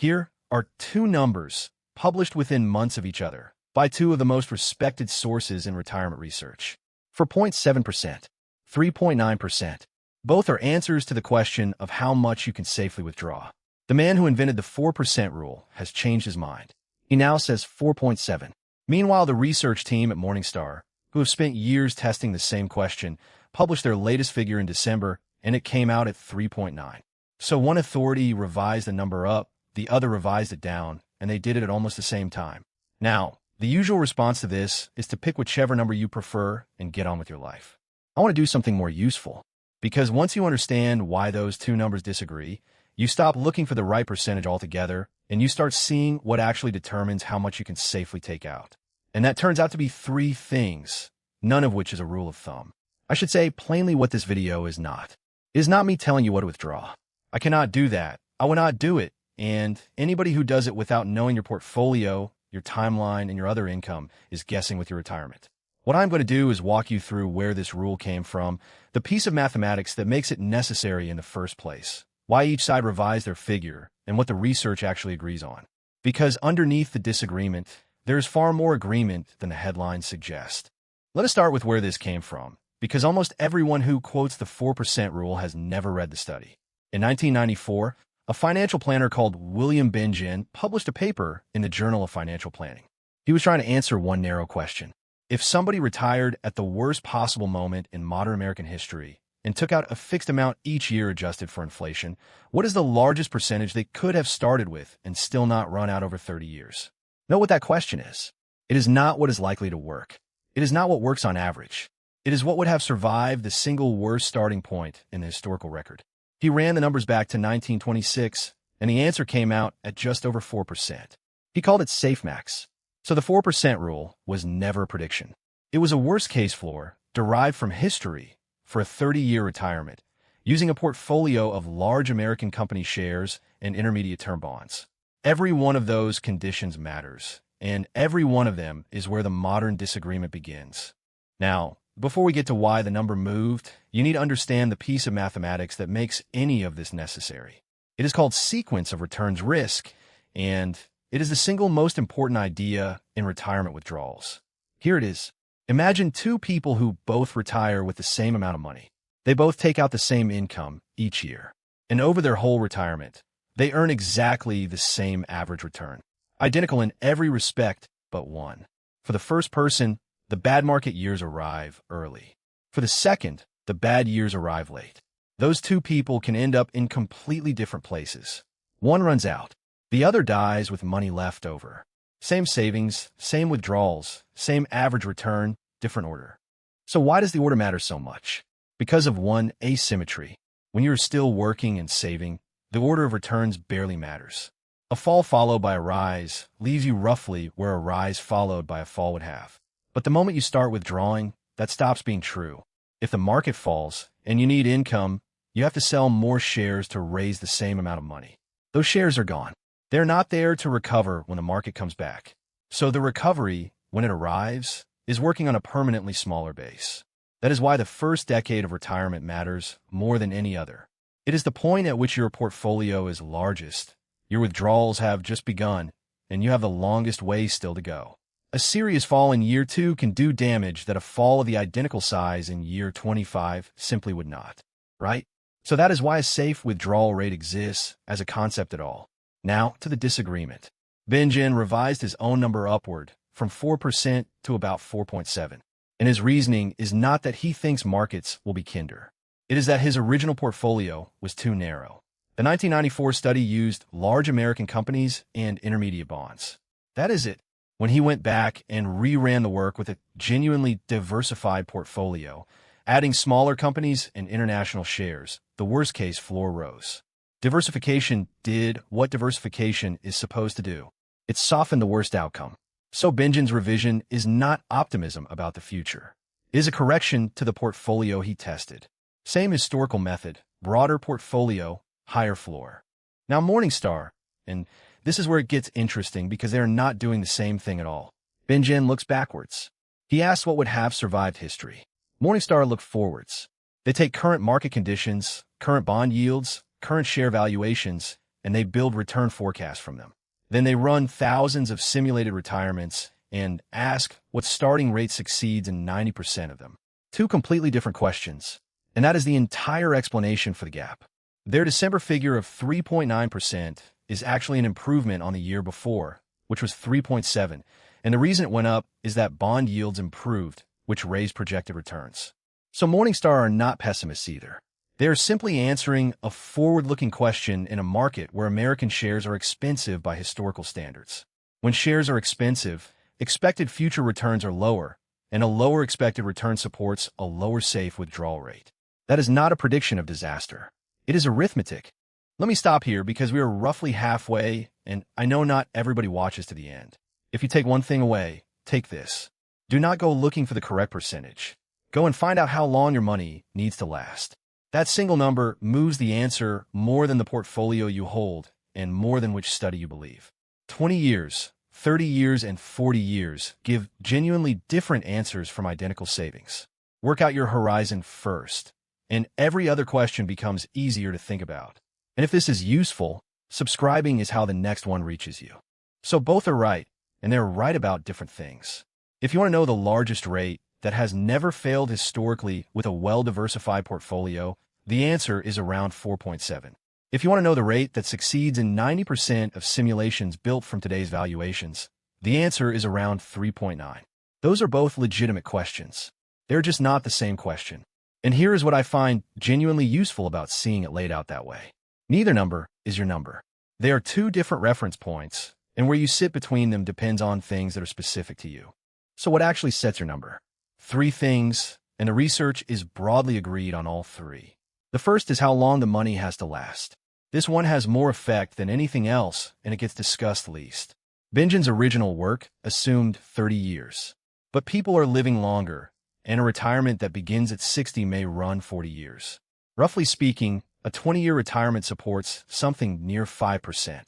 Here are two numbers published within months of each other by two of the most respected sources in retirement research. 4.7%, 3.9%. Both are answers to the question of how much you can safely withdraw. The man who invented the 4% rule has changed his mind. He now says 4.7. Meanwhile, the research team at Morningstar, who have spent years testing the same question, published their latest figure in December, and it came out at 3.9. So one authority revised the number up, the other revised it down, and they did it at almost the same time. Now, the usual response to this is to pick whichever number you prefer and get on with your life. I want to do something more useful, because once you understand why those two numbers disagree, you stop looking for the right percentage altogether, and you start seeing what actually determines how much you can safely take out. And that turns out to be three things, none of which is a rule of thumb. I should say plainly what this video is not. It is not me telling you what to withdraw. I cannot do that. I will not do it. And anybody who does it without knowing your portfolio, your timeline, and your other income is guessing with your retirement. What I'm going to do is walk you through where this rule came from, the piece of mathematics that makes it necessary in the first place, why each side revised their figure, and what the research actually agrees on. Because underneath the disagreement, there is far more agreement than the headlines suggest. Let us start with where this came from, because almost everyone who quotes the 4% rule has never read the study. In 1994, a financial planner called William Bengen published a paper in the Journal of Financial Planning. He was trying to answer one narrow question. If somebody retired at the worst possible moment in modern American history and took out a fixed amount each year adjusted for inflation, what is the largest percentage they could have started with and still not run out over 30 years? Know what that question is. It is not what is likely to work. It is not what works on average. It is what would have survived the single worst starting point in the historical record. He ran the numbers back to 1926, and the answer came out at just over 4%. He called it safe max. So the 4% rule was never a prediction. It was a worst-case floor derived from history for a 30-year retirement, using a portfolio of large American company shares and intermediate-term bonds. Every one of those conditions matters, and every one of them is where the modern disagreement begins. Now, before we get to why the number moved, you need to understand the piece of mathematics that makes any of this necessary. It is called sequence of returns risk, and it is the single most important idea in retirement withdrawals. Here it is. Imagine two people who both retire with the same amount of money. They both take out the same income each year, and over their whole retirement, they earn exactly the same average return, identical in every respect but one. For the first person, the bad market years arrive early. For the second, the bad years arrive late. Those two people can end up in completely different places. One runs out. The other dies with money left over. Same savings, same withdrawals, same average return, different order. So why does the order matter so much? Because of one asymmetry. When you're still working and saving, the order of returns barely matters. A fall followed by a rise leaves you roughly where a rise followed by a fall would have. But the moment you start withdrawing, that stops being true. If the market falls and you need income, you have to sell more shares to raise the same amount of money. Those shares are gone. They're not there to recover when the market comes back. So the recovery, when it arrives, is working on a permanently smaller base. That is why the first decade of retirement matters more than any other. It is the point at which your portfolio is largest. Your withdrawals have just begun, and you have the longest way still to go. A serious fall in year 2 can do damage that a fall of the identical size in year 25 simply would not, right? So that is why a safe withdrawal rate exists as a concept at all. Now to the disagreement. Bengen revised his own number upward from 4% to about 4.7. And his reasoning is not that he thinks markets will be kinder. It is that his original portfolio was too narrow. The 1994 study used large American companies and intermediate bonds. That is it. When he went back and reran the work with a genuinely diversified portfolio, adding smaller companies and international shares, the worst-case floor rose. Diversification did what diversification is supposed to do. It softened the worst outcome. So Bengen's revision is not optimism about the future. It is a correction to the portfolio he tested. Same historical method, broader portfolio, higher floor. Now Morningstar, and this is where it gets interesting because they are not doing the same thing at all. Bengen looks backwards. He asks what would have survived history. Morningstar look forwards. They take current market conditions, current bond yields, current share valuations, and they build return forecasts from them. Then they run thousands of simulated retirements and ask what starting rate succeeds in 90% of them. Two completely different questions, and that is the entire explanation for the gap. Their December figure of 3.9% is actually an improvement on the year before, which was 3.7%, and the reason it went up is that bond yields improved, which raised projected returns. So Morningstar are not pessimists either. They are simply answering a forward-looking question in a market where American shares are expensive by historical standards. When shares are expensive, expected future returns are lower, and a lower expected return supports a lower safe withdrawal rate. That is not a prediction of disaster. It is arithmetic. Let me stop here because we are roughly halfway, and I know not everybody watches to the end. If you take one thing away, take this. Do not go looking for the correct percentage. Go and find out how long your money needs to last. That single number moves the answer more than the portfolio you hold and more than which study you believe. 20 years, 30 years, and 40 years give genuinely different answers from identical savings. Work out your horizon first, and every other question becomes easier to think about. And if this is useful, subscribing is how the next one reaches you. So both are right, and they're right about different things. If you want to know the largest rate that has never failed historically with a well-diversified portfolio, the answer is around 4.7. If you want to know the rate that succeeds in 90% of simulations built from today's valuations, the answer is around 3.9. Those are both legitimate questions. They're just not the same question. And here is what I find genuinely useful about seeing it laid out that way. Neither number is your number. They are two different reference points, and where you sit between them depends on things that are specific to you. So what actually sets your number? Three things, and the research is broadly agreed on all three. The first is how long the money has to last. This one has more effect than anything else, and it gets discussed least. Bengen's original work assumed 30 years. But people are living longer, and a retirement that begins at 60 may run 40 years. Roughly speaking, a 20-year retirement supports something near 5%.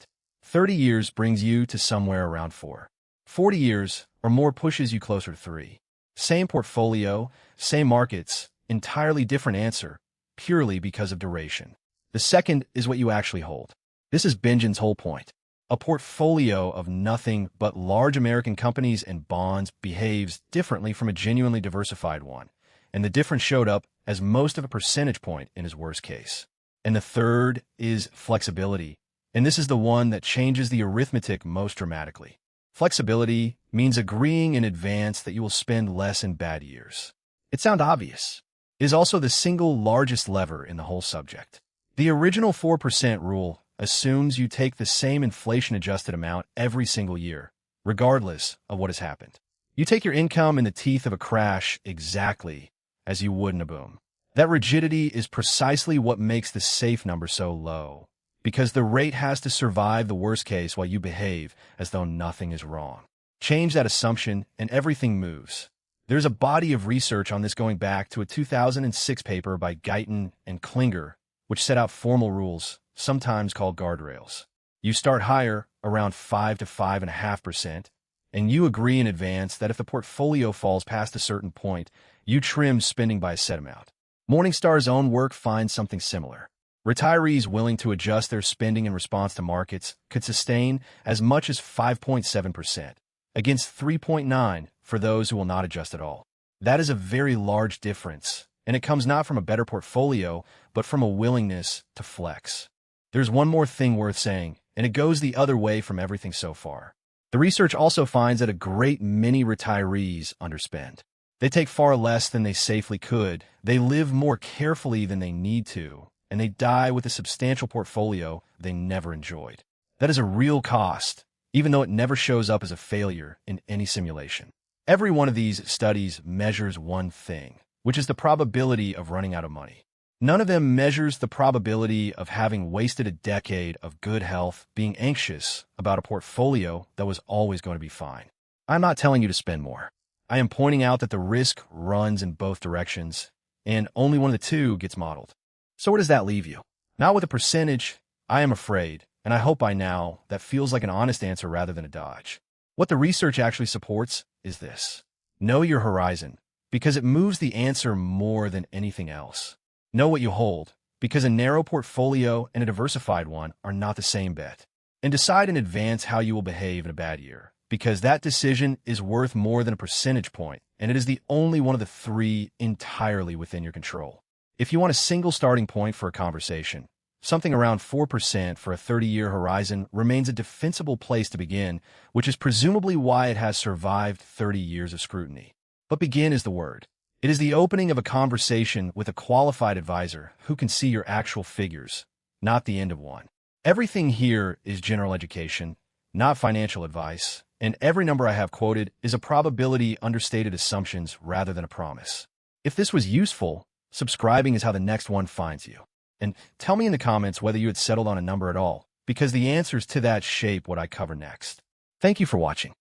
30 years brings you to somewhere around 4. 40 years or more pushes you closer to 3. Same portfolio, same markets, entirely different answer, purely because of duration. The second is what you actually hold. This is Bengen's whole point. A portfolio of nothing but large American companies and bonds behaves differently from a genuinely diversified one, and the difference showed up as most of a percentage point in his worst case. And the third is flexibility, and this is the one that changes the arithmetic most dramatically. Flexibility means agreeing in advance that you will spend less in bad years. It sounds obvious. It is also the single largest lever in the whole subject. The original 4% rule assumes you take the same inflation-adjusted amount every single year, regardless of what has happened. You take your income in the teeth of a crash exactly as you would in a boom. That rigidity is precisely what makes the safe number so low, because the rate has to survive the worst case while you behave as though nothing is wrong. Change that assumption and everything moves. There's a body of research on this going back to a 2006 paper by Guyton and Klinger, which set out formal rules, sometimes called guardrails. You start higher, around 5 to 5.5%, and you agree in advance that if the portfolio falls past a certain point, you trim spending by a set amount. Morningstar's own work finds something similar. Retirees willing to adjust their spending in response to markets could sustain as much as 5.7%, against 3.9% for those who will not adjust at all. That is a very large difference, and it comes not from a better portfolio, but from a willingness to flex. There's one more thing worth saying, and it goes the other way from everything so far. The research also finds that a great many retirees underspend. They take far less than they safely could, they live more carefully than they need to, and they die with a substantial portfolio they never enjoyed. That is a real cost, even though it never shows up as a failure in any simulation. Every one of these studies measures one thing, which is the probability of running out of money. None of them measures the probability of having wasted a decade of good health being anxious about a portfolio that was always going to be fine. I'm not telling you to spend more. I am pointing out that the risk runs in both directions, and only one of the two gets modeled. So where does that leave you? Not with a percentage, I am afraid, and I hope by now that feels like an honest answer rather than a dodge. What the research actually supports is this. Know your horizon, because it moves the answer more than anything else. Know what you hold, because a narrow portfolio and a diversified one are not the same bet. And decide in advance how you will behave in a bad year, because that decision is worth more than a percentage point, and it is the only one of the three entirely within your control. If you want a single starting point for a conversation, something around 4% for a 30-year horizon remains a defensible place to begin, which is presumably why it has survived 30 years of scrutiny. But begin is the word. It is the opening of a conversation with a qualified advisor who can see your actual figures, not the end of one. Everything here is general education, not financial advice, and every number I have quoted is a probability understated assumptions rather than a promise. If this was useful, subscribing is how the next one finds you. And tell me in the comments whether you had settled on a number at all, because the answers to that shape what I cover next. Thank you for watching.